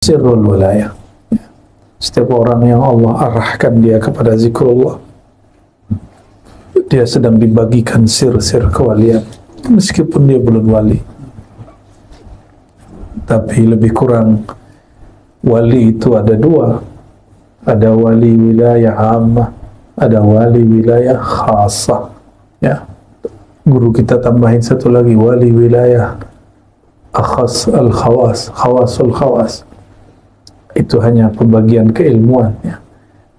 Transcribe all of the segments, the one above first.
sirrul wilayah. Setiap orang yang Allah arahkan dia kepada zikrullah, dia sedang dibagikan sir-sir kewalian, meskipun dia belum wali. Tapi lebih kurang, wali itu ada dua. Ada wali wilayah ammah, ada wali wilayah khasah. Ya, guru kita tambahin satu lagi, wali wilayah akhas al-khawas, khawasul khawas. Itu hanya pembagian keilmuan, ya.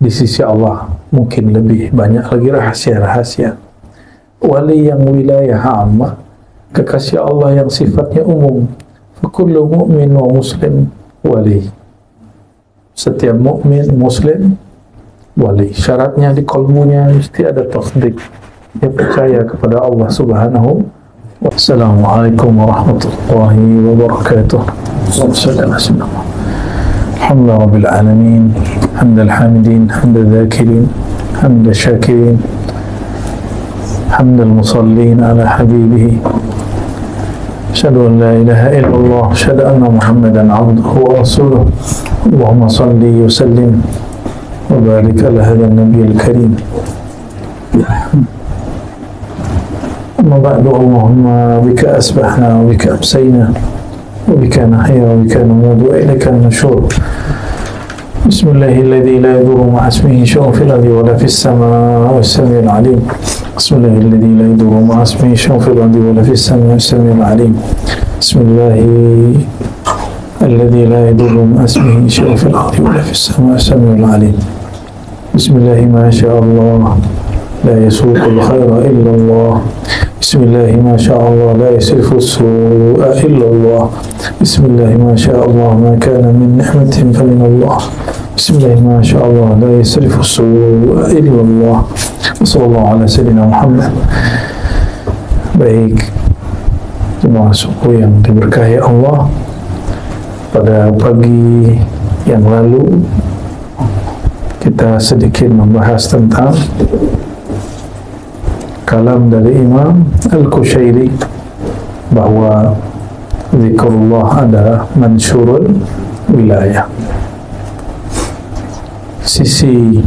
Di sisi Allah mungkin lebih banyak lagi rahasia-rahasia. Wali yang wilayah ammah, kekasih Allah yang sifatnya umum. Kullu mu'min wa muslim wali. Setiap mukmin muslim wali. Syaratnya di qalbunya mesti ada tasdik. Dia percaya kepada Allah Subhanahu wa ta'ala. Assalamualaikum warahmatullahi wabarakatuh. Alhamdulillah rabbil alamin, hamdal hamidin, hamdal dhakirin, hamdal syakirin, hamdal musallin ala habibihi. Asyhadu an la ilaha illallah, asyhadu anna Muhammadan abduhu wa rasuluh. Allahumma salli wa sallim wa barik ala hadha an-nabiyil karim. Amma ba'du, Allahumma bika asbahna wa bika amsayna wa bika nahya wa bika namutu wa ilaika an-nushur. Bismillahilladzi la yadurru ma'a ismihi syai'un fil ardi wa la fis samaa'i was-sami'ul 'aliim. Bismillahilladzi la yadurru ma'a ismihi syai'un fil ardi wa la fis samaa'i was-sami'ul 'aliim. Bismillahilladzi la yadurru ma'a ismihi syai'un fil ardi wa la fis samaa'i was-sami'ul 'aliim. Bismillahi ma syaa Allah la yasuqul khaira illa Allah. Bismillahi ma syaa Allah la yasrifu as-su'a illa Allah. Bismillahi ma syaa Allah ma kana min ni'matin fa min Allah. Bismillahi ma syaa Allah la yasrifu as-su'a illa Allah. Wassallallahu ala sayyidina Muhammad. Baik, jemaah suku yang diberkahi Allah, pada pagi yang lalu kita sedikit membahas tentang kalam dari Imam Al-Qushairi bahwa zikrullah adalah mansyurul wilayah. Sisi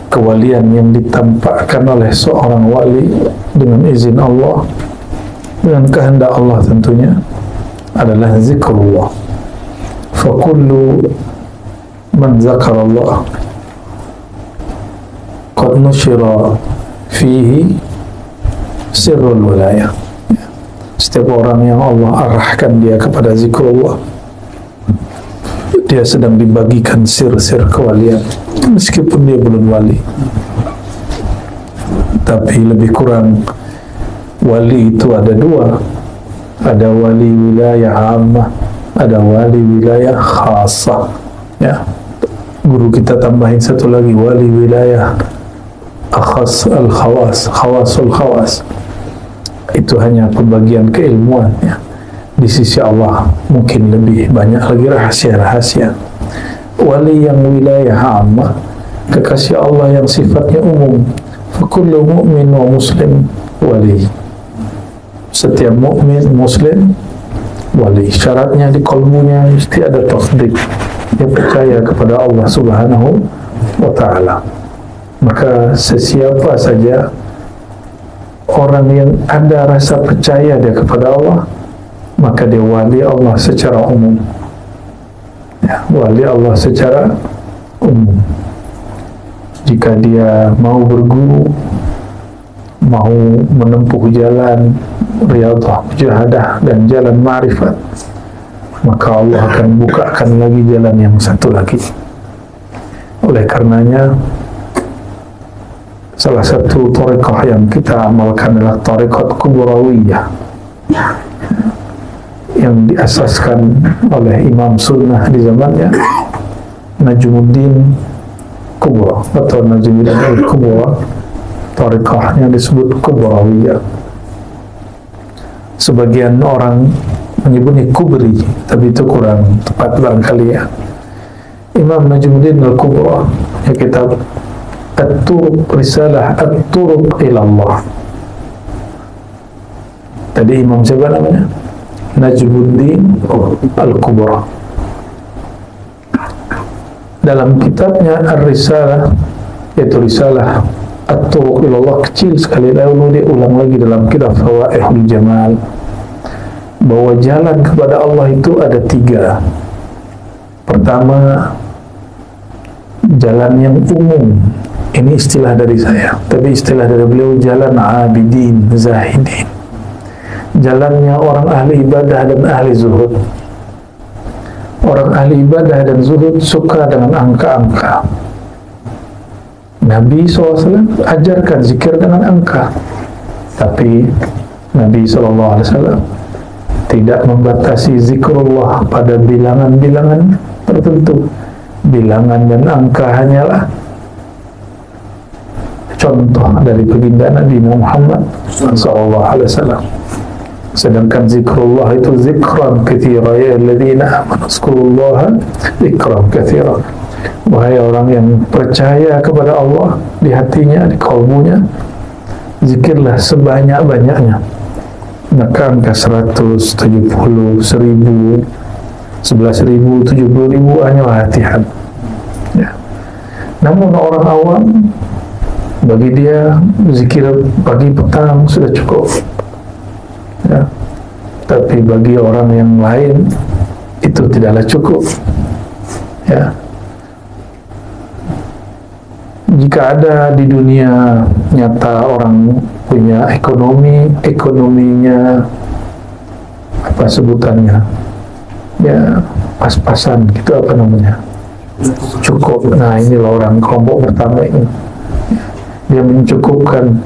kewalian yang ditampakkan oleh seorang wali dengan izin Allah, dengan kehendak Allah tentunya, adalah zikrullah. Fakullu man zakarallah qad nusyira fihi sirrul wilayah. Setiap orang yang Allah arahkan dia kepada zikrullah, dia sedang dibagikan sir-sir kewalian, meskipun dia belum wali. Tapi lebih kurang, wali itu ada dua. Ada wali wilayah ammah, ada wali wilayah khasah. Ya, guru kita tambahin satu lagi, wali wilayah akhas al-khawas, khawasul khawas. Itu hanya pembagian keilmuan, ya. Di sisi Allah mungkin lebih banyak lagi rahasia-rahasia. Wali yang wilayah ammah, kekasih Allah yang sifatnya umum. Kullu mu'min wa muslim wali. Setiap mukmin muslim wali. Syaratnya di qalbunya mesti ada tasdik. Dia percaya kepada Allah Subhanahu wa ta'ala. Maka sesiapa saja orang yang ada rasa percaya dia kepada Allah, maka dia wali Allah secara umum. Ya, wali Allah secara umum. Jika dia mau berguru, mau menempuh jalan riyadhah, mujahadah, dan jalan ma'rifat, maka Allah akan bukakan lagi jalan yang satu lagi. Oleh karenanya, salah satu thariqah yang kita amalkan adalah thariqat kubrawiyah, yang diasaskan oleh Imam Sunnah di zamannya, Najmuddin Kubra atau Najmuddin Al-Kubra. Thariqahnya disebut kubrawiyah. Sebagian orang menyebutnya kubri, tapi itu kurang tepat barangkali, ya. Imam Najmuddin Al-Kubra, ya, kitab At-Turuq, Risalah At-Turuq ilallah. Tadi Imam siapa namanya? Najmuddin Al-Kubra. dalam kitabnya Ar-Risalah, yaitu Risalah At-Turuq Ilallah, kecil sekali, lalu dia ulang lagi dalam kitab Fawaihul Jamal, bahwa jalan kepada Allah itu ada 3. Pertama, jalan yang umum. Ini istilah dari saya, tapi istilah dari beliau jalan abidin, zahidin. Jalannya orang ahli ibadah dan ahli zuhud. Orang ahli ibadah dan zuhud suka dengan angka-angka. Nabi SAW ajarkan zikir dengan angka, tapi Nabi SAW tidak membatasi zikrullah pada bilangan-bilangan tertentu. Bilangan dan angka hanyalah contoh dari baginda Nabi Muhammad SAW. Sedangkan zikrullah itu zikran katsira, ya alladzina amanu zkurullaha zikran katsira. Wahai orang yang percaya kepada Allah di hatinya, di kalbunya, zikirlah sebanyak-banyaknya. Maka angka 100, 70, 1000, 11.000, 70.000 hanyalah latihan. Ya. Namun orang awam, bagi dia zikir pagi petang sudah cukup. Ya. Tapi bagi orang yang lain itu tidaklah cukup. Ya. Jika ada di dunia nyata orang punya ekonominya apa sebutannya, ya pas-pasan gitu, apa namanya, cukup. Nah, inilah orang kelompok pertama ini. Dia mencukupkan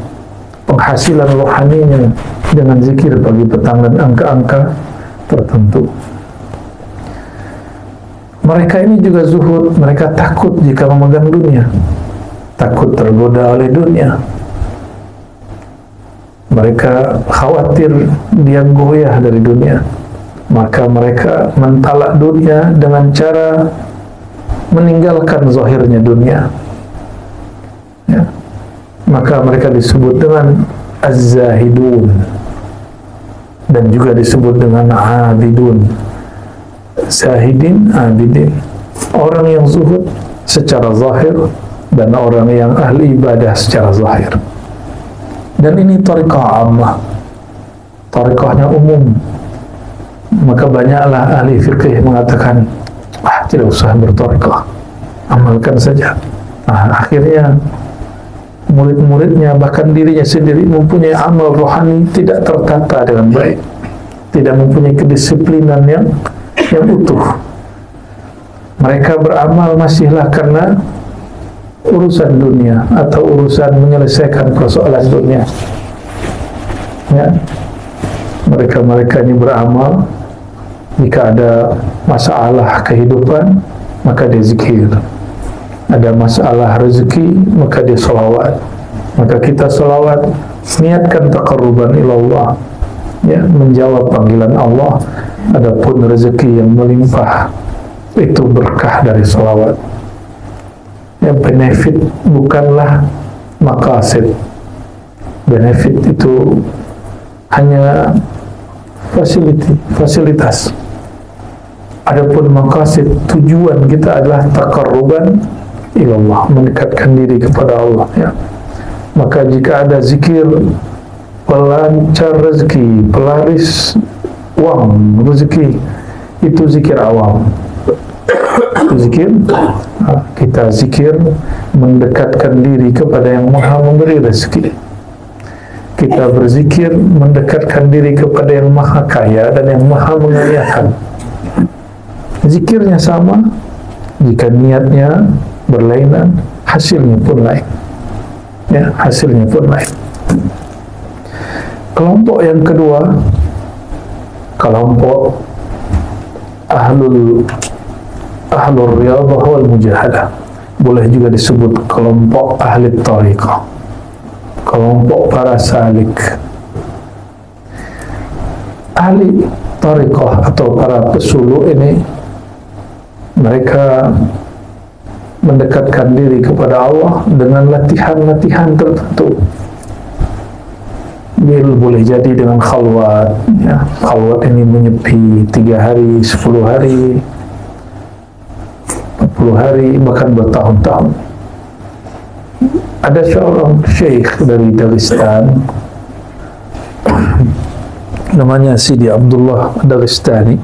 penghasilan rohaninya dengan zikir pagi petang dan angka-angka tertentu. Mereka ini juga zuhud. Mereka takut jika memegang dunia, takut tergoda oleh dunia. Mereka khawatir dia goyah dari dunia, maka mereka mentalak dunia dengan cara meninggalkan zahirnya dunia. Ya. Maka mereka disebut dengan az-zahidun dan juga disebut dengan abidun. Zahidin, abidin, orang yang zuhud secara zahir dan orang yang ahli ibadah secara zahir. Dan ini tariqah ammah, tariqahnya umum. Maka banyaklah ahli fikih mengatakan, tidak usah bertariqah, amalkan saja. Nah, akhirnya murid-muridnya, bahkan dirinya sendiri mempunyai amal rohani tidak tertata dengan baik, tidak mempunyai kedisiplinan yang utuh. Mereka beramal masihlah karena urusan dunia atau urusan menyelesaikan persoalan dunia. Ya. Mereka ini beramal jika ada masalah kehidupan, maka dia zikir. Ada masalah rezeki, maka dia salawat. Maka kita salawat, niatkan taqarruban ilallah, ya, menjawab panggilan Allah. Adapun rezeki yang melimpah, itu berkah dari salawat. Yang benefit bukanlah maqasid. Benefit itu hanya fasilitas. Adapun maqasid, tujuan kita adalah taqarruban ilallah, mendekatkan diri kepada Allah. Ya. Maka jika ada zikir pelancar rezeki, pelaris uang rezeki, itu zikir awam. Zikir, kita zikir mendekatkan diri kepada yang maha memberi rezeki. Kita berzikir mendekatkan diri kepada yang maha kaya dan yang maha mengayakan. Zikirnya sama, jika niatnya berlainan, hasilnya pun lain. Ya, hasilnya pun lain. Kelompok yang kedua, kelompok ahlul riyadhah wal mujahadah, boleh juga disebut kelompok ahli tariqah, kelompok para salik. Ahli tariqah atau para pesuluk ini, mereka mendekatkan diri kepada Allah dengan latihan-latihan tertentu. Boleh jadi dengan khalwat, ya. Khalwat ini menyepi 3 hari, 10 hari. 40 hari, bahkan bertahun-tahun. Ada seorang syekh dari Dagestan, namanya Sidi Abdullah Dagestani,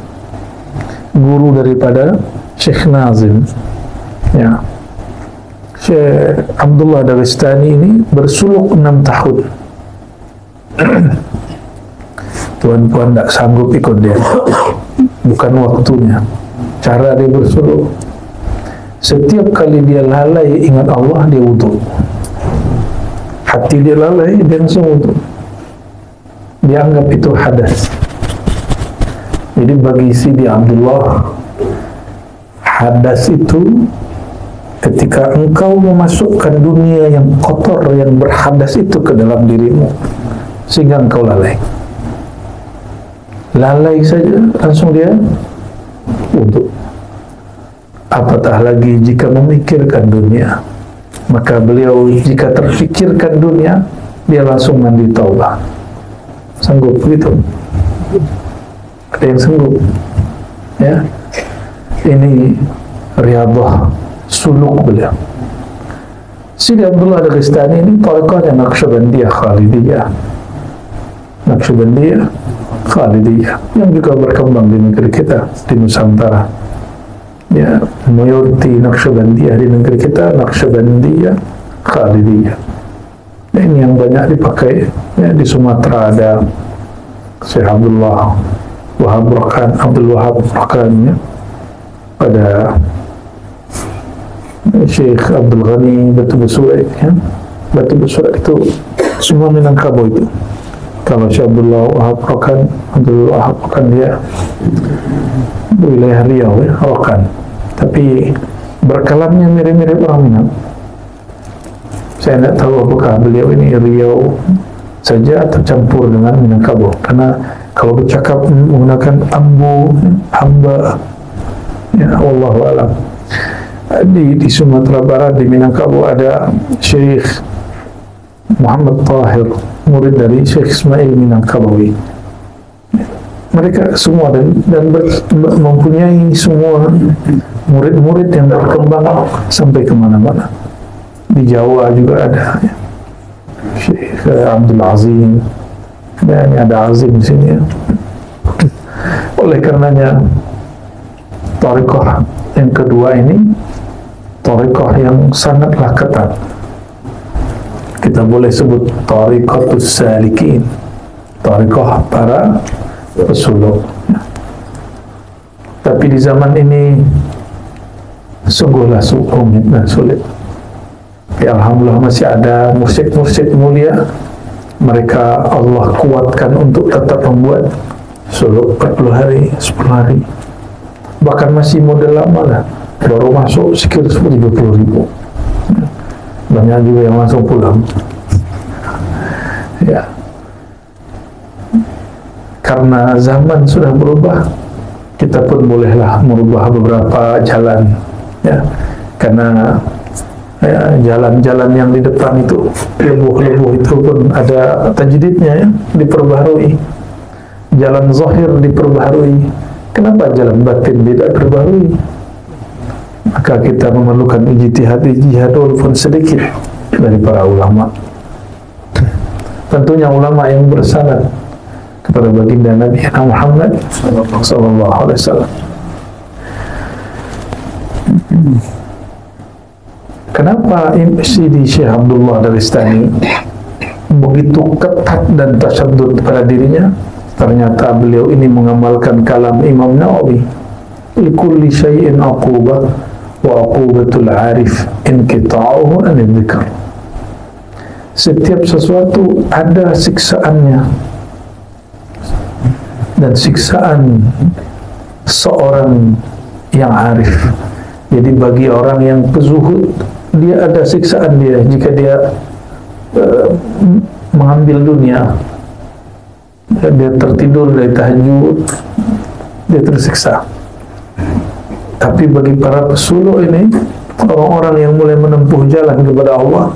guru daripada Syekh Nazim. Ya, Syekh Abdullah Dagestani ini bersuluk 6 tahun. Tuan-tuan tak sanggup ikut dia, bukan waktunya. Cara dia bersuluk, setiap kali dia lalai ingat Allah, dia wudu. Hati dia lalai, dia langsung wudu. Dia anggap itu hadas. Jadi bagi Sidi Abdullah, hadas itu ketika engkau memasukkan dunia yang kotor, yang berhadas itu ke dalam dirimu, sehingga engkau lalai. Lalai saja, langsung dia wudu. Apatah lagi jika memikirkan dunia. Maka beliau jika terfikirkan dunia, dia langsung mandi taubah. Sanggup begitu? Ada yang sanggup? Ya, ini riyadhah suluk beliau. Sidi Abdullah Dagestani ini tariqahnya Naqsyabandiyah Khalidiyah. Naqsyabandiyah Khalidiyah yang juga berkembang di negeri kita, di Nusantara. Ya, mayoriti Naqsyabandiyah di negeri kita Naqsyabandiyah Khalidiyah. Ini yang banyak dipakai. Ya, di Sumatera ada Syekh Abdul Wahab Rakan, ya. Ada Syekh Abdul Ghani Batu Besura, ya. Batu Besura itu semua Minangkabau itu. Kalau Syekh Abdul Wahab Rakan dia wilayah Riau, ya, Rakan. Tapi berkalamnya mirip-mirip orang Minang. Saya tidak tahu apakah beliau ini Riau saja atau campur dengan Minangkabau, karena kalau bercakap menggunakan ambu, hamba, ya, wallahu alam. Di Sumatera Barat, di Minangkabau ada Syekh Muhammad Tahir, murid dari Syekh Ismail Minangkabawi. Mereka semua dan mempunyai semua murid-murid yang berkembang sampai kemana-mana. Di Jawa juga ada, ya. Syekh Abdul Azim, dan ada Azim di sini, ya. Oleh karenanya tariqah yang kedua ini tariqah yang sangatlah ketat. Kita boleh sebut tariqatus salikin, tariqah para pesuluk. Tapi di zaman ini sungguhlah rumit dan sulit. Ya, alhamdulillah masih ada mursyid-mursyid mulia. Mereka Allah kuatkan untuk tetap membuat suluk 40 hari, 10 hari. Bahkan masih model lama lah, baru masuk sekitar 30.000. Banyak juga yang langsung pulang. Ya, karena zaman sudah berubah, kita pun bolehlah merubah beberapa jalan, ya. Karena ya, jalan-jalan yang di depan itu, lebuh-lebuh itu pun ada tajdidnya, ya, diperbaharui. Jalan zahir diperbaharui. Kenapa jalan batin tidak diperbaharui? Maka kita memerlukan ijtihad walaupun sedikit dari para ulama. Tentunya ulama yang bersanad kepada baginda Nabi Muhammad sallallahu alaihi wasallam. Kenapa Sidi Syekh Abdullah Dagestani begitu ketat dan tasyaddud pada dirinya? Ternyata beliau ini mengamalkan kalam Imam Nawawi, likulli syai'in aqubah wa aqubatul arif inqita'uhu anil dzikr. Setiap sesuatu ada siksaannya, dan siksaan seorang yang arif. Jadi bagi orang yang pezuhud, dia ada siksaan dia jika dia mengambil dunia. Dia tertidur dari tahajud, dia tersiksa. Tapi bagi para pesuluk ini, orang-orang yang mulai menempuh jalan kepada Allah,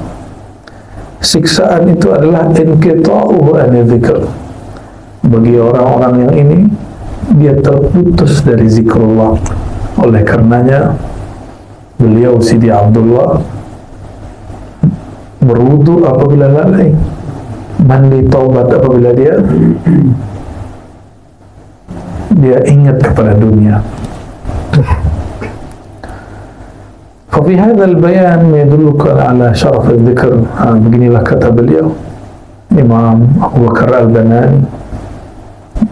siksaan itu adalah inqita'uhu anil dzikr. Bagi orang-orang yang ini, dia terputus dari zikrullah. Oleh karenanya Beliau Sidi Abdullah berwudu apabila lalai, mandi taubat apabila dia ingat kepada dunia. Fafi hadzal bayan yadulluka ala syaraf al-dzikr. Beginilah kata beliau Imam Abu Bakar Al-Banani,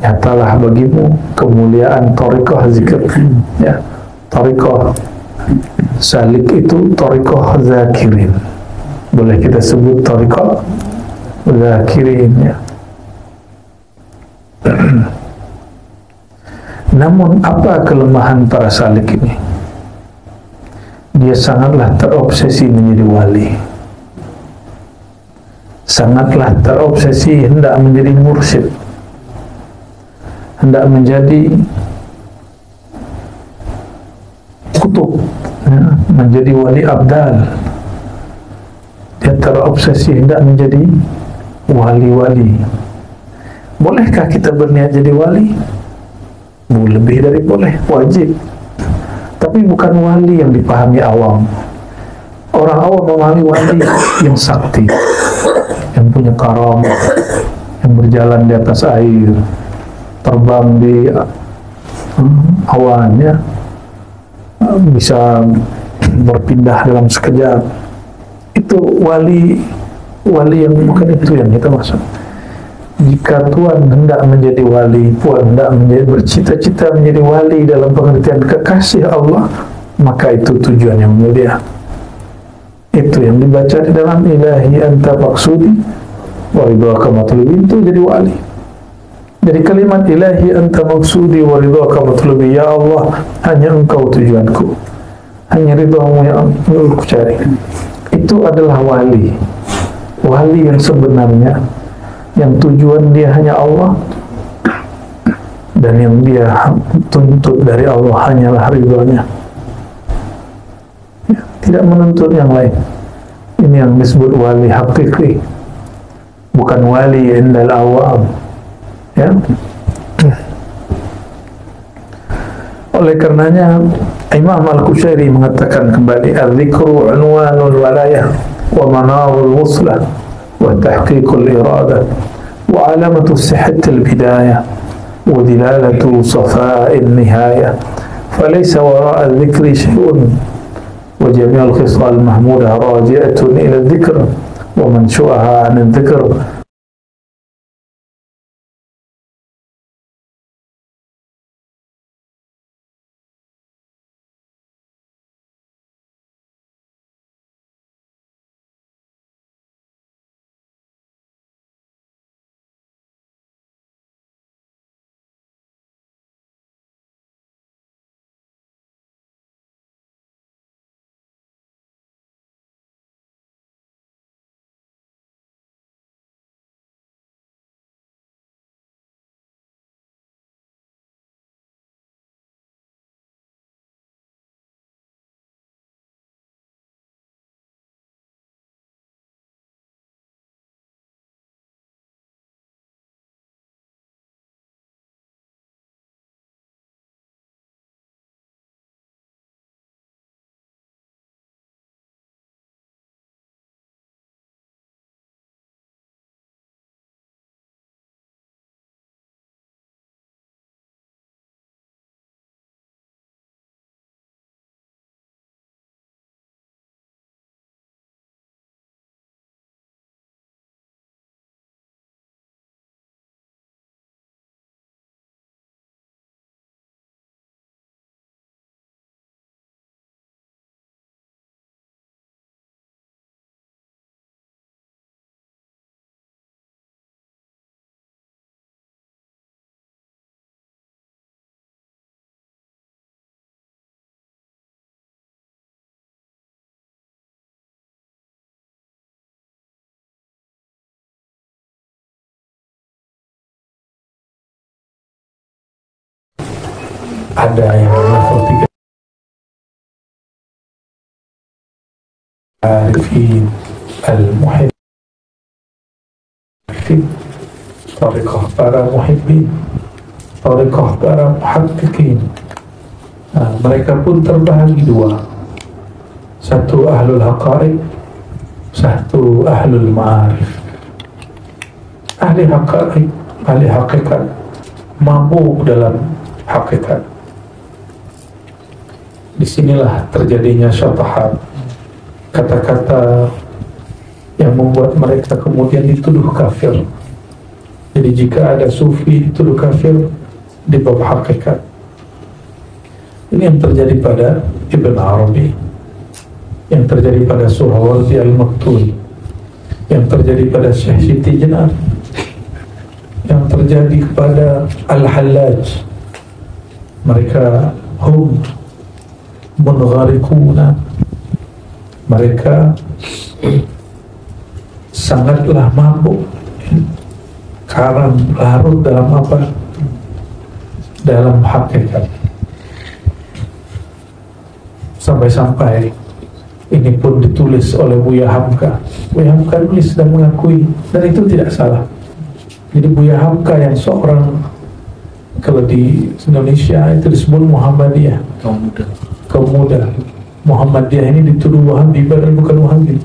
nyatalah bagimu kemuliaan thariqah zikir. Ya, thariqah salik itu thariqah zakirin. Boleh kita sebut thariqah zakirin, ya. Namun apa kelemahan para salik ini? Dia sangatlah terobsesi menjadi wali, sangatlah terobsesi hendak menjadi mursyid, hendak menjadi kutub, ya, menjadi wali abdal. Dia terobsesi hendak menjadi wali-wali. Bolehkah kita berniat jadi wali? Lebih dari boleh, wajib. Tapi bukan wali yang dipahami awam. Orang awam memahami wali yang sakti, yang punya karamah, yang berjalan di atas air, terbang di awannya, bisa berpindah dalam sekejap. Itu wali yang bukan itu yang kita maksud. Jika Tuhan hendak menjadi wali, Tuhan hendak bercita-cita menjadi wali dalam pengertian kekasih Allah, maka itu tujuan yang mulia. Itu yang dibaca di dalam ilahi anta maksudi wa ridhaka matlubi, itu jadi wali. Jadi kalimat ilahi anta maksudi wa ridhaka matlubi, ya Allah, hanya engkau tujuanku, hanya ridhamu yang aku cari. Itu adalah wali. Wali yang sebenarnya, yang tujuan dia hanya Allah, dan yang dia tuntut dari Allah hanyalah ridhonya, ya, tidak menuntut yang lain. Ini yang disebut wali hakiki, bukan wali indal awam, ya. Oleh karenanya Imam Al-Qushairi mengatakan kembali, al-dzikru unwanul walayah wa manarul wuslah wa tahqiqul iradah wa alamatu sihhatil bidayah wa dilalatu safa'in nihayah, falaysa wara'a al-dzikri syai'un wa jami'ul khisal mahmudah raji'atun ila al-dzikr wa manshu'aha 'an al-dzikr. Ada yang level 3 arifin al-muhibbin, tariqah para muhibbin, tariqah para muhaqqiqin. Mereka pun terbahagi dua. Satu ahlul haqaiq, satu ahlul ma'arif. Ahli haqaiq, ahli hakikat, mabuk dalam hakikat. Disinilah terjadinya syatahat, kata-kata yang membuat mereka kemudian dituduh kafir. Jadi jika ada sufi dituduh kafir di bab hakikat. Ini yang terjadi pada Ibn Arabi, yang terjadi pada Suhrawardi Al-Maktul, yang terjadi pada Syekh Siti Jenar, yang terjadi kepada Al-Hallaj. Mereka hum munghariquna, mereka sangatlah mabuk, karam, larut dalam apa? Dalam hakikat. Sampai-sampai ini pun ditulis oleh Buya Hamka. Buya Hamka nulis dan mengakui, dan itu tidak salah. Jadi Buya Hamka yang seorang, kalau di Indonesia itu disebut Muhammadiyah, kaum muda. Muhammadiyah ini dituduh Wahabi, padahal bukan Wahabi.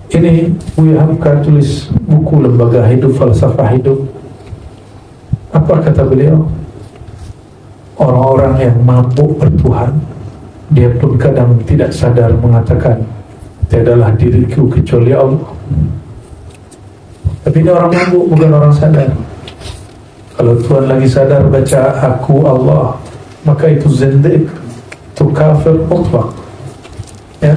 Ini Buya Hamka tulis buku Lembaga Hidup, Falsafah Hidup. Apa kata beliau? Orang-orang yang mabuk bertuhan, dia pun kadang tidak sadar mengatakan, tiadalah diriku kecuali Allah. Tapi ini orang mabuk, bukan orang sadar. Kalau Tuhan lagi sadar baca aku Allah, maka itu zindiq, itu kafir mutlak. Ya.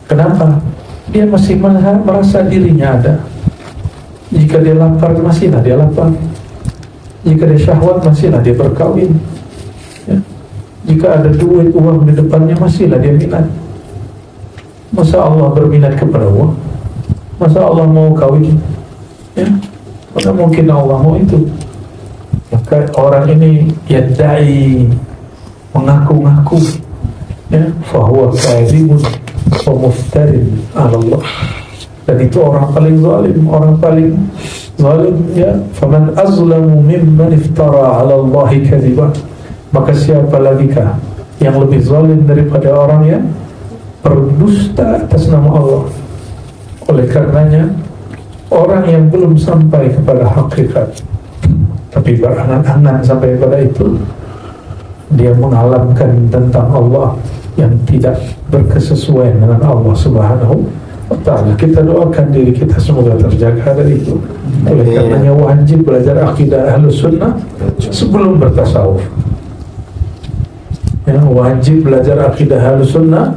Kenapa? Dia masih merasa dirinya ada. Jika dia lapar, masihlah dia lapar. Jika dia syahwat, masihlah dia berkawin. Ya. Jika ada duit, uang di depannya, masihlah dia minat. Masa Allah berminat kepada uang? Masa Allah mau kawin? Ya. Mana mungkin Allah mau itu? Maka orang ini yadda'i, mengaku-ngaku, ya, fahuwa kadhibun wa muftarin ala Allah. Dan itu orang paling zalim, orang paling zalim, ya. Faman azlamu mimman iftara ala Allahi kadhiban. Maka siapa lagi kah yang lebih zalim daripada orang yang berdusta atas nama Allah? Oleh karenanya, orang yang belum sampai kepada hakikat tapi berangan-angan sampai pada itu, dia mengalamkan tentang Allah yang tidak berkesesuaian dengan Allah Subhanahu wa ta'ala. Kita doakan diri kita semoga terjaga dari itu. Oleh karenanya wajib belajar akidah Ahlus Sunnah sebelum bertasawuf. Ya, wajib belajar akidah Ahlus Sunnah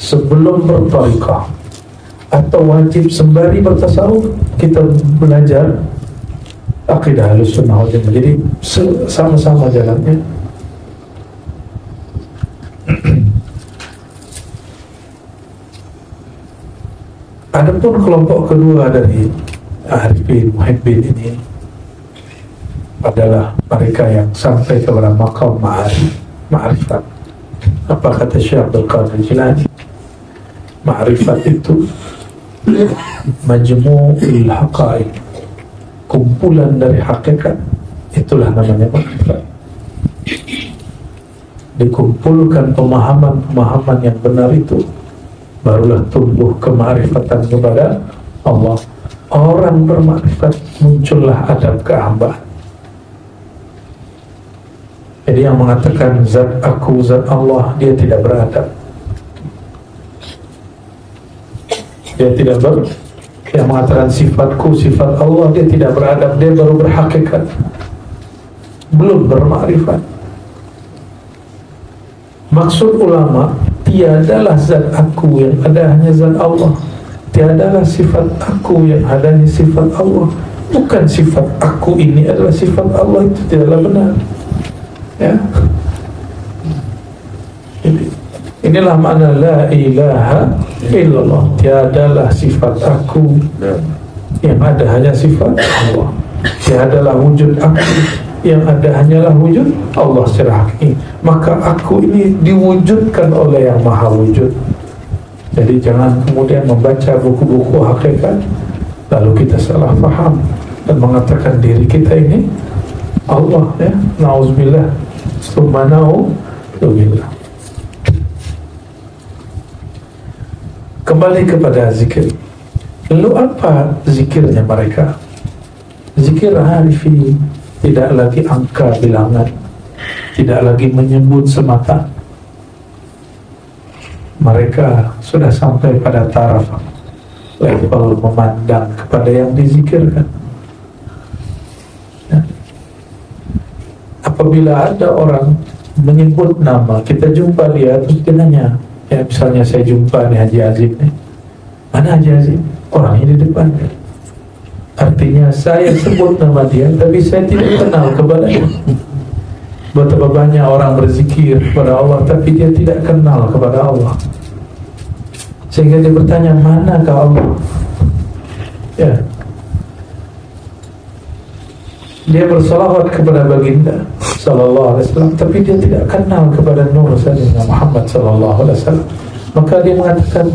sebelum bertariqah, atau wajib sembari bertasawuf kita belajar akidah Ahlus Sunnah wal Jamaah. Jadi sama-sama jalannya. Adapun kelompok kedua dari Arifin Muhibbin ini adalah mereka yang sampai kepada maqam ma'rifat. Apa kata Syekh Abdul Qadir Jilani? Ma'rifat itu majmu'ul haqaiq, kumpulan dari hakikat, itulah namanya ma'rifat. Dikumpulkan pemahaman-pemahaman yang benar itu, barulah tumbuh kemakrifatan kepada Allah. Orang bermakrifat, muncullah adab kehambaan. Jadi yang mengatakan zat aku, zat Allah, dia tidak beradab. Yang mengatakan sifatku, sifat Allah, dia tidak beradab. Dia baru berhakikat, belum bermakrifat. Maksud ulama, tiadalah zat aku yang ada hanya zat Allah, tiadalah sifat aku yang adanya sifat Allah. Bukan sifat aku ini adalah sifat Allah, itu tidaklah benar. Ya. Inilah makna la ilaha illallah. Tiadalah sifat aku, yang ada hanya sifat Allah. Tiadalah wujud aku, yang ada hanyalah wujud Allah secara hakiki. Maka aku ini diwujudkan oleh yang maha wujud. Jadi jangan kemudian membaca buku-buku hakikat lalu kita salah paham dan mengatakan diri kita ini Allah, ya. Nauzubillah, summa nauzubillah. Kembali kepada zikir. Lalu apa zikirnya mereka? Zikir harifi, tidak lagi angka bilangan, tidak lagi menyebut semata. Mereka sudah sampai pada taraf level memandang kepada yang dizikirkan. Ya. Apabila ada orang menyebut nama, kita jumpa dia, terus dia nanya, ya misalnya saya jumpa nih Haji Azim nih, mana Haji Azim? Orangnya di depan. Artinya saya sebut nama dia, tapi saya tidak kenal kepadanya. Betapa banyak orang berzikir kepada Allah, tapi dia tidak kenal kepada Allah. Sehingga dia bertanya, manakah Allah? Ya. Dia bersalawat kepada baginda sallallahu alaihi wasallam, tapi dia tidak kenal kepada Nur Sayyidina Muhammad sallallahu alaihi wasallam. Maka dia mengatakan,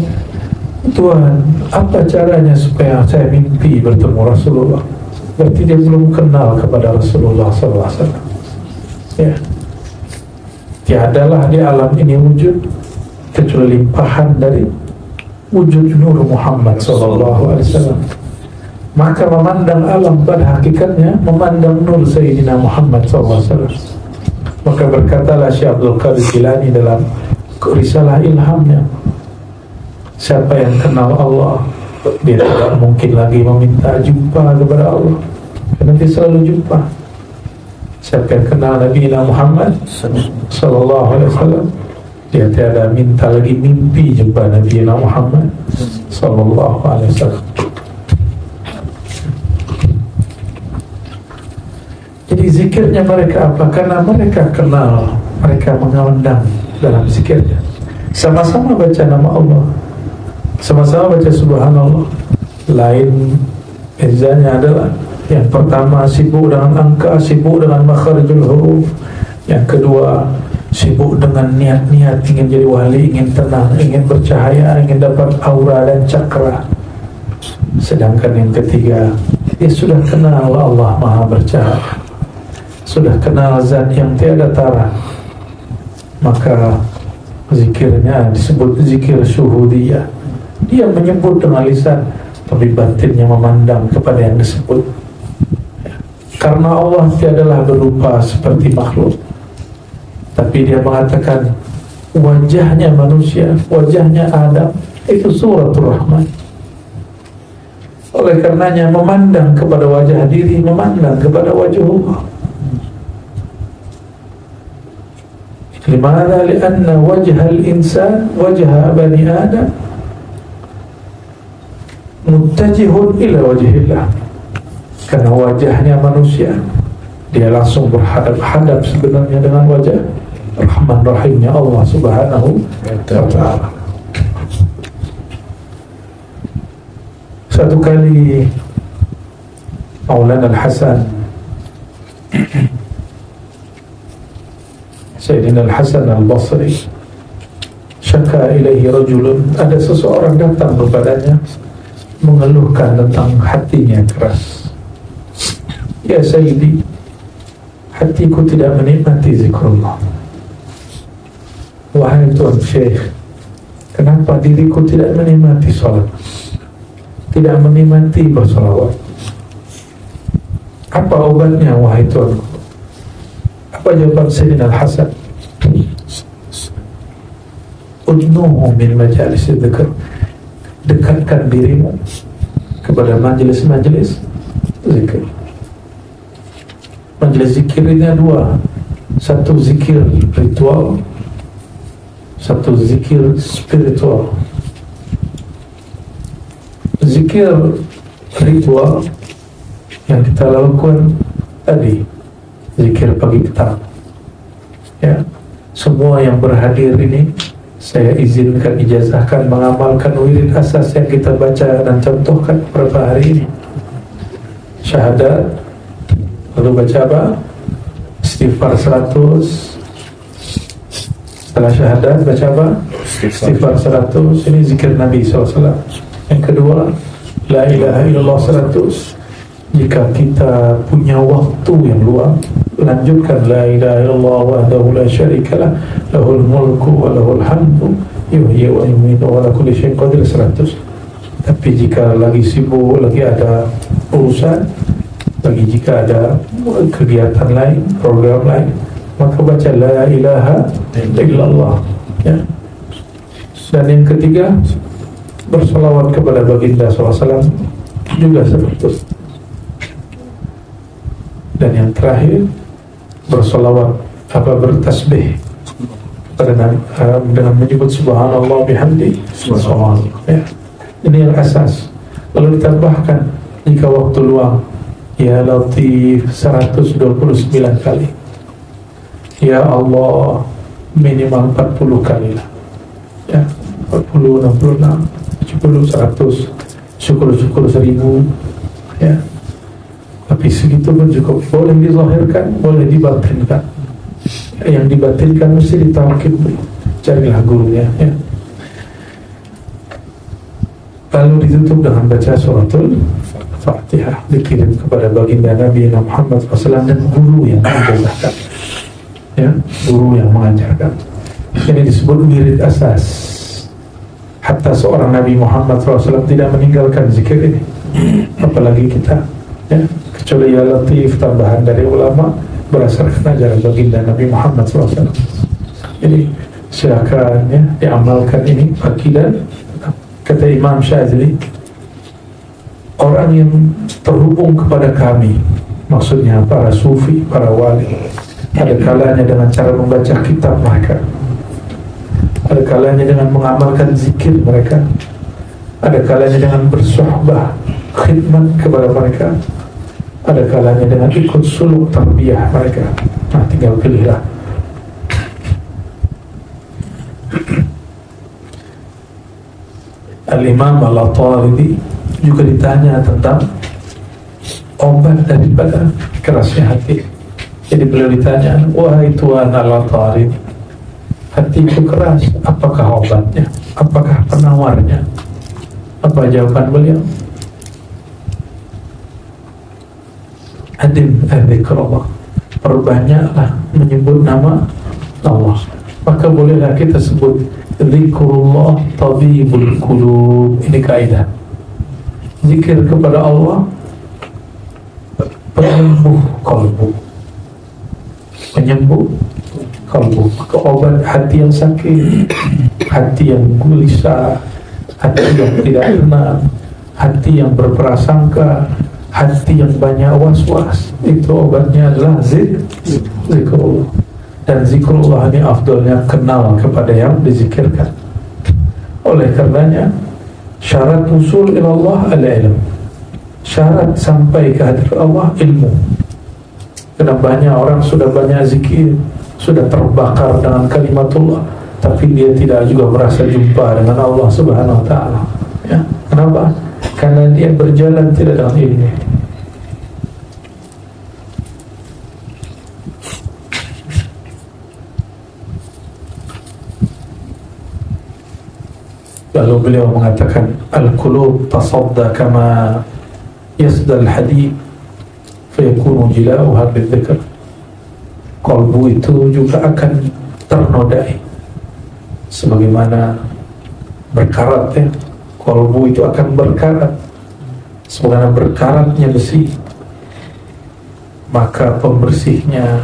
Tuhan, apa caranya supaya saya mimpi bertemu Rasulullah? Berarti dia belum kenal kepada Rasulullah sallallahu alaihi wasallam. Ya. Tiadalah di alam ini wujud kecuali limpahan dari wujud Nur Muhammad sallallahu alaihi wasallam. Maka memandang alam pada hakikatnya memandang nur Sayyidina Muhammad SAW. Maka berkatalah Syekh Abdul Qadir Jilani dalam risalah ilhamnya, siapa yang kenal Allah, dia tidak mungkin lagi meminta jumpa kepada Allah, karena dia selalu jumpa. Siapa yang kenal Nabi Muhammad SAW, dia tiada minta lagi mimpi jumpa Nabi Muhammad SAW. Jadi zikirnya mereka apa? Karena mereka kenal, mereka mengundang dalam zikirnya. Sama-sama baca nama Allah, sama-sama baca Subhanallah. Lain bezanya adalah yang pertama sibuk dengan angka, sibuk dengan makharijul huruf. Yang kedua sibuk dengan niat-niat ingin jadi wali, ingin tenang, ingin bercahaya, ingin dapat aura dan cakra. Sedangkan yang ketiga, dia sudah kenal Allah Maha Bercahaya, sudah kenal zat yang tiada tara, maka zikirnya disebut zikir syuhudiyah. Dia menyebut dengan lisan, tapi batinnya memandang kepada yang disebut. Karena Allah tiadalah berupa seperti makhluk, tapi dia mengatakan wajahnya manusia, wajahnya Adam itu suratul Rahman. Oleh karenanya memandang kepada wajah diri, memandang kepada wajah Allah. Limadha? Lianna wajhal insan, wajah bani Adam muttajihun ila wajhillah. Karena wajahnya manusia, dia langsung berhadap-hadap sebenarnya dengan wajah Rahman Rahimnya Allah Subhanahu wa ta'ala. Satu kali Maulana Al-Hasan, Sayyidina Al-Hasan Al-Basri, syaka ilaihi rajulun, ada seseorang datang kepadanya mengeluhkan tentang hatinya keras. Ya Sayyidi, hatiku tidak menikmati zikrullah. Wahai Tuan Syekh, kenapa diriku tidak menikmati salat, tidak menikmati bersalawat? Apa obatnya wahai Tuan? Apa jawaban Sayyidina Al-Hasan? Udnuhu min majalis dzikr, dekatkan dirimu kepada majelis-majelis zikir. Majelis zikir ini ada dua, satu zikir ritual, satu zikir spiritual. Zikir ritual yang kita lakukan tadi, zikir pagi petang, ya, semua yang berhadir ini saya izinkan, ijazahkan mengamalkan wirid asas yang kita baca dan contohkan beberapa hari ini. Syahadat, lalu baca apa? Istighfar 100. Setelah syahadat baca apa? Istighfar 100. Ini zikir Nabi SAW. Yang kedua, la ilaha illallah 100. Jika kita punya waktu yang luang, lanjutkan la ilaha illallah wahdahu la syarikalah, lahul mulku wa lahul hamdu yuhyi wa yumiitu wa ala kulli syai'in qadir 100. Tapi jika lagi sibuk, lagi ada urusan, lagi jika ada kegiatan lain, program lain, maka baca la ilaha illallah, ya. Dan yang ketiga, bersolawat kepada baginda SAW juga 100. Dan yang terakhir, bersolawat bertasbih pada dengan menyebut subhanallah bihamdi subhanallah, ya. Ini yang asas. Lalu ditambahkan jika waktu luang, ya Latif 129 kali, ya Allah minimal 40 kali lah, ya, 40, 66, 70, 100, syukur 1000, ya. Tapi segitu pun cukup. Boleh dizahirkan, boleh dibatinkan. Yang dibatinkan mesti ditawakib, carilah gurunya, ya. Lalu ditutup dengan baca suratul Fatihah, dikirim kepada baginda Nabi Muhammad SAW dan guru yang mengajarkan, ya, guru yang mengajarkan. Ini disebut wirid asas. Hatta seorang Nabi Muhammad SAW tidak meninggalkan zikir ini, apalagi kita, ya. Kecuali ya Latif tambahan dari ulama berdasarkan ajaran baginda Nabi Muhammad SAW. Jadi silakan, ya, diamalkan ini pagi dan. Kata Imam Syadzili, orang yang terhubung kepada kami, maksudnya para sufi, para wali, ada kalanya dengan cara membaca kitab mereka, ada kalanya dengan mengamalkan zikir mereka, ada kalanya dengan bersuhbah, khidmat kepada mereka, ada kalanya dengan ikut suluk tarbiyah mereka. Nah, tinggal pilihlah. Al-Imam Al-Ataribi juga ditanya tentang obat daripada kerasnya hati. Jadi beliau ditanya, wahai Tuan Al-Ataribi, hatiku keras, apakah obatnya? Apakah penawarnya? Apa jawaban beliau? Adim adzikrillah, perbanyaklah menyebut nama Allah. Maka bolehlah kita sebut zikrullah tabibul qulub. Ini kaidah. Zikir kepada Allah penyembuh kalbu, penyembuh kalbu. Maka obat hati yang sakit, hati yang gelisah, hati yang tidak tenang, hati yang berprasangka, hati yang banyak was-was, itu obatnya adalah zikrullah. Dan zikrullah ini afdalnya kenal kepada yang dizikirkan. Oleh karenanya syarat usul ilallah al-ilm, syarat sampai ke hadirat Allah ilmu. Karena banyak orang sudah banyak zikir, sudah terbakar dengan kalimatullah, tapi dia tidak juga merasa jumpa dengan Allah Subhanahu wa ta'ala, ya. Kenapa? Karena dia berjalan tidak dengan ilmu. Lalu beliau mengatakan, al-qulub tasadda kama yasda al-hadid fayakunu jilauha bidzikr. Kalbu itu juga akan ternodai sebagaimana berkarat, ya. Kalbu itu akan berkarat sebagaimana berkaratnya besi. Maka pembersihnya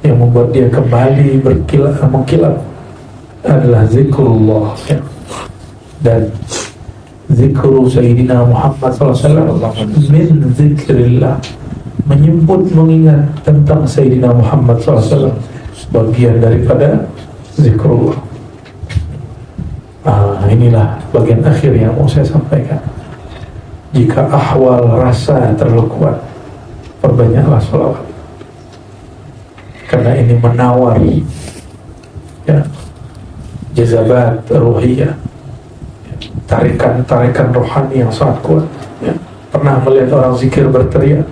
yang membuat dia kembali mengkilat adalah zikrullah, ya. Dan zikru Sayyidina Muhammad SAW min zikrillah, menyebut, mengingat tentang Sayyidina Muhammad SAW, bagian daripada zikrullah. Inilah bagian akhir yang mau saya sampaikan. Jika ahwal rasa terlalu kuat, perbanyaklah sholawat, karena ini menawar, ya, jazabat ruhiyah, tarikan rohani yang sangat kuat, ya. Pernah melihat orang zikir berteriak,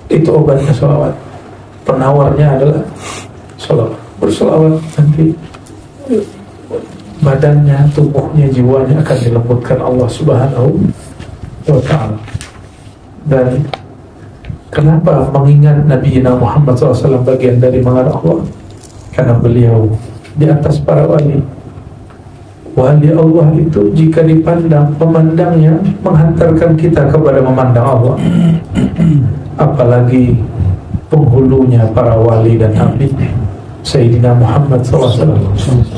itu obatnya sholawat. Penawarnya adalah sholawat. Bersolawat nanti badannya, tubuhnya, jiwanya akan dilembutkan Allah Subhanahu wa ta'ala. Dan kenapa mengingat Nabi Muhammad SAW bagian dari mengenal Allah? Karena beliau di atas para wali, Wali Allah itu jika dipandang, memandangnya menghantarkan kita kepada memandang Allah. Apalagi penghulunya para wali dan nabi, Sayyidina Muhammad SAW.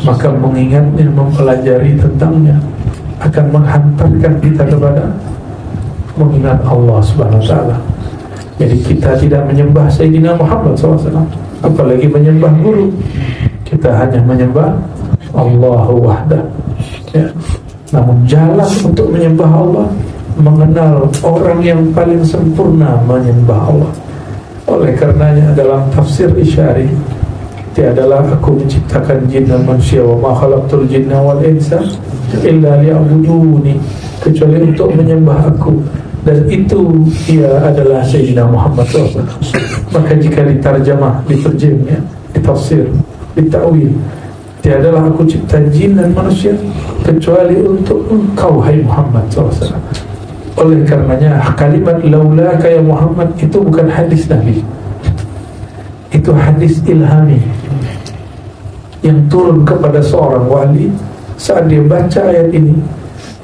Maka mengingatnya, mempelajari tentangnya akan menghantarkan kita kepada mengingat Allah Subhanahu wa Ta'ala. Jadi kita tidak menyembah Sayyidina Muhammad SAW, apalagi menyembah guru. Kita hanya menyembah Allahu wahdah, ya. Namun jalan untuk menyembah Allah, mengenal orang yang paling sempurna menyembah Allah. Oleh karenanya dalam tafsir Isyari, tiadalah aku menciptakan jin dan manusia, wa ma khalaqtul jinna wal insa illa liya'buduni, kecuali untuk menyembah aku. Dan itu ia adalah Sayyidina Muhammad SAW. Maka jika ditarjamah, diterjemahnya, ditafsir, ditakwil, tiadalah aku cipta jin dan manusia kecuali untuk engkau, hai Muhammad SAW. Oleh karenanya kalimat laulaka ya Muhammad itu bukan hadis Nabi, itu hadis ilhami yang turun kepada seorang wali. Saat dia baca ayat ini,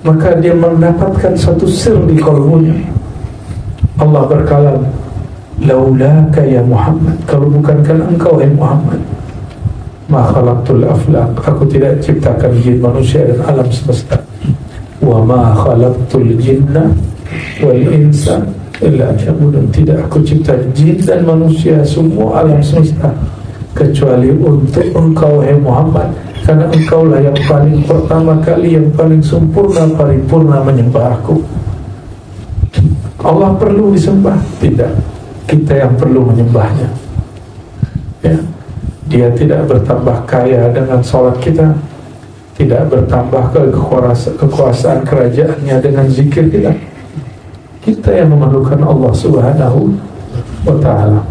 maka dia mendapatkan satu sir di kalbunya. Allah berkalam, laulaka ya Muhammad, kalau bukankan engkau hai Muhammad, ma khalaqtul aflaq, aku tidak ciptakan jin, manusia dan alam semesta. Wa ma khalaqtul jinna wal insa illa liya'budun, tidak aku cipta jin dan manusia, semua alam semesta, kecuali untuk engkau hai Muhammad, karena engkaulah yang paling pertama kali, yang paling sempurna, paripurna menyembah aku. Allah perlu disembah? Tidak, kita yang perlu menyembahnya, ya. Dia tidak bertambah kaya dengan sholat kita, tidak bertambah kekuasaan kerajaannya dengan zikir kita. Kita yang memerlukan Allah Subhanahu wa Ta'ala.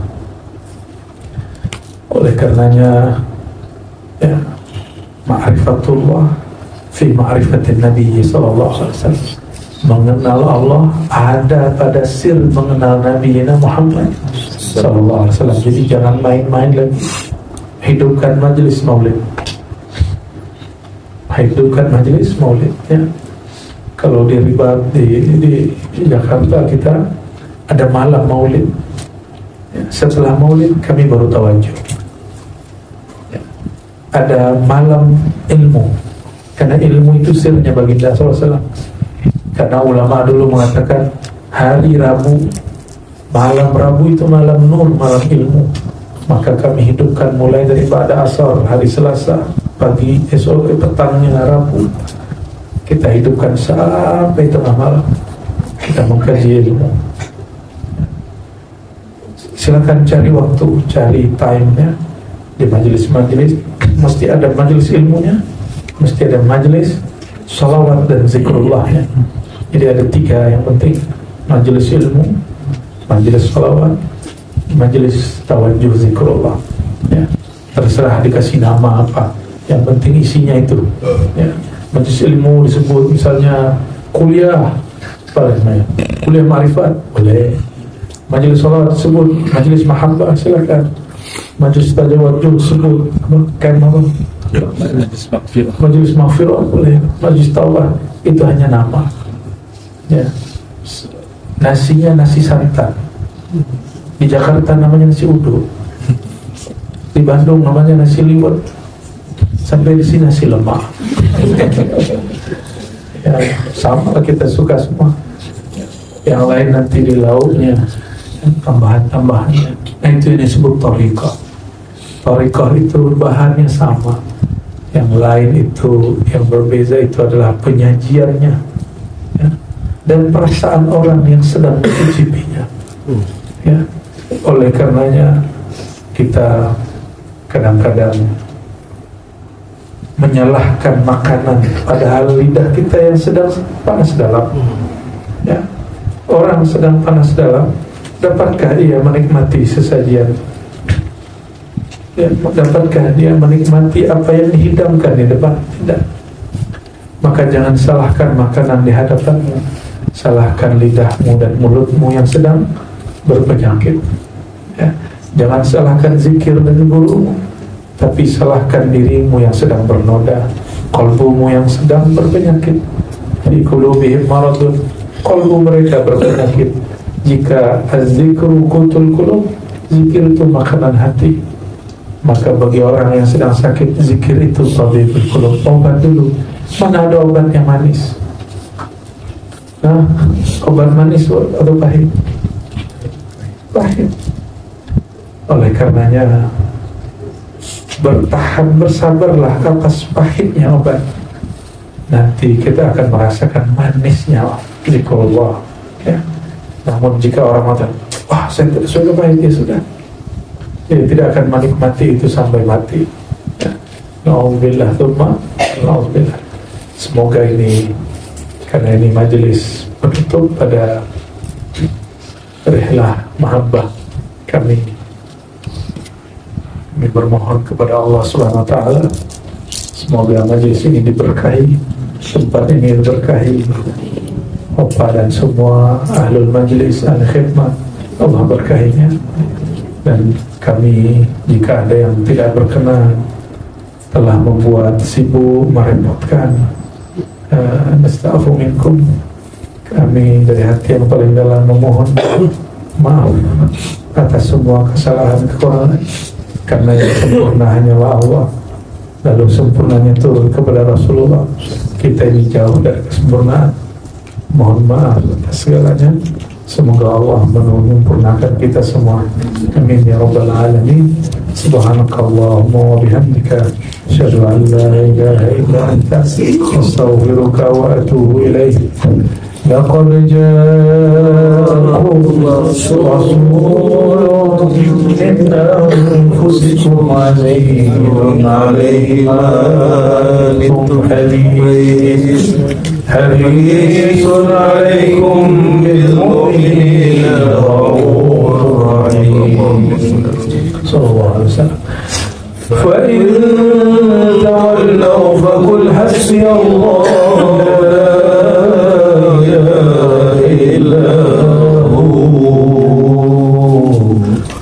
Oleh karenanya, ya, ma'rifatullah fi ma'rifatin Nabi sallallahu alaihi wasallam, mengenal Allah ada pada sir mengenal Nabi Muhammad sallallahu alaihi wasallam. Jadi jangan main-main lagi. Hidupkan majelis maulid, hidupkan majelis maulid, ya. Kalau di Jakarta kita ada malam maulid, ya. Setelah maulid kami baru tawajuh, ya. Ada malam ilmu, karena ilmu itu sirnya baginda SAW. Karena ulama dulu mengatakan hari Rabu, malam Rabu itu malam nur, malam ilmu. Maka kami hidupkan mulai daripada asar hari Selasa, pagi, esok, petangnya Rabu, kita hidupkan sampai tengah malam, kita mengkaji ilmu. Silakan cari waktu, cari time-nya di majelis-majelis. Mesti ada majelis ilmunya, mesti ada majelis salawat dan zikrullahnya. Jadi ada 3 yang penting: majelis ilmu, majelis salawat, majelis tawajuh zikrullah, ya. Terserah dikasih nama apa, yang penting isinya itu, ya. Majelis ilmu disebut misalnya kuliah, kuliah ma'rifat, boleh. Majelis salat disebut majelis mahabbah, silakan. Majelis tawajuh disebut majelis maghfirah, boleh. Majelis taubah, itu hanya nama, ya. Nasinya nasi santan. Di Jakarta namanya nasi uduk, di Bandung namanya nasi liwet, sampai di sini nasi lemak. Ya, sama kita suka semua. Yang lain nanti di lauknya, tambahan-tambahannya. Nah, itu yang disebut thariqah. Thariqah itu bahannya sama, yang lain itu yang berbeza itu adalah penyajiannya, ya, dan perasaan orang yang sedang mencicipinya, ya. Oleh karenanya kita kadang-kadang menyalahkan makanan, padahal lidah kita yang sedang panas dalam, ya. Orang sedang panas dalam, dapatkah ia menikmati sesajian? Ya, dapatkah dia menikmati apa yang dihidangkan di depan? Tidak. Maka jangan salahkan makanan di hadapanmu, salahkan lidahmu dan mulutmu yang sedang berpenyakit, ya. Jangan salahkan zikir dan gurumu, tapi salahkan dirimu yang sedang bernoda. Qalbumu yang sedang berpenyakit, fi qulubihim maradun, qalbu mereka berpenyakit. Jika az-zikru qutul qulub, zikir itu makanan hati, maka bagi orang yang sedang sakit, zikir itu tabibul qulub, obat dulu. Mana ada obat yang manis? Nah, obat manis atau pahit? Pahit. Oleh karenanya bertahan, bersabarlah atas pahitnya obat. Nanti kita akan merasakan manisnya zikrullah, ya. Namun jika orang mengatakan, wah saya tidak suka pahit, ya sudah, dia tidak akan menikmati itu sampai mati, ya. Na'udzubillah, na'udzubillah. Semoga ini, karena ini majelis penutup pada rihlah mahabbah kami bermohon kepada Allah Subhanahu wa Ta'ala, semoga majelis ini diberkahi, tempat ini diberkahi, Opa dan semua ahlul majlis, ahli khidmat, Allah berkahinya. Dan kami, jika ada yang tidak berkenan, telah membuat sibuk, merepotkan, nasta'afu minkum, kami dari hati yang paling dalam memohon maaf atas semua kesalahan, kekurangan, karena yang sempurna hanyalah Allah, lalu sempurnanya turun kepada Rasulullah. Kita ini jauh dari kesempurnaan, mohon maaf atas segalanya. Semoga Allah menyempurnakan kita semua, amin ya rabbal alamin. Subhanakallahumma wa bihamdika, asyhadu an la ilaha illa anta, astaghfiruka wa atubu ilaik. لقد جاءكم رسول من أنفسكم عزيز عليه ما عنتم حريص عليكم بالمؤمنين رؤوف رحيم صلى الله عليه وسلم. فإن تولوا فقل حسبي الله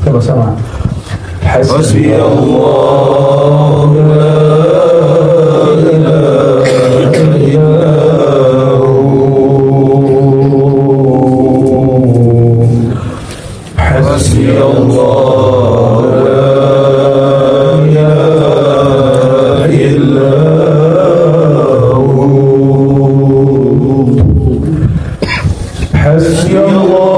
sama-sama. Hasbi Allah la ilaha illallah. Hasbi Allah la ilaha illallah. Hasbi Allah.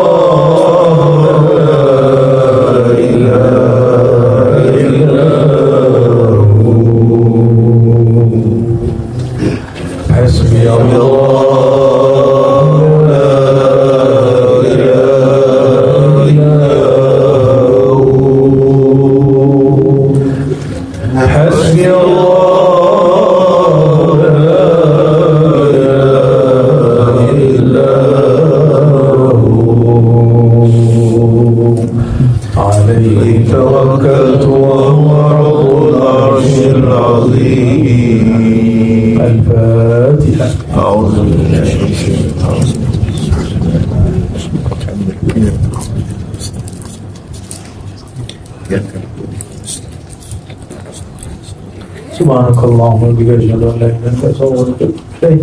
Subhanakallahumma wa bihamdika, asyhadu an la ilaha illa anta, astaghfiruka wa atubu ilaik.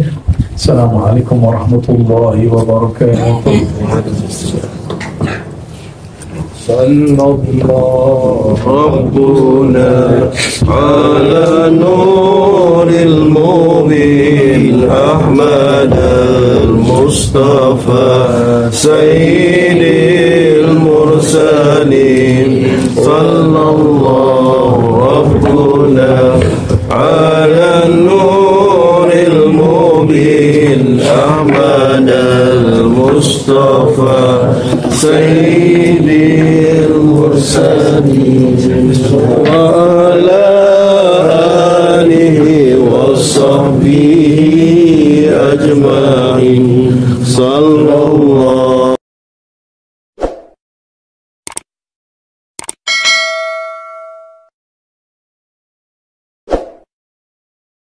Assalamualaikum warahmatullahi wabarakatuh. Sallallahu Rabbuna ala nuril mubin Ahmad al-Mustafa Sayyidil Mursalin. Sallallahu Rabbuna ala nuril mubin Ahmad al-Mustafa Sayyidil Mursalin wa ala alihi wa sahbihi ajma'in.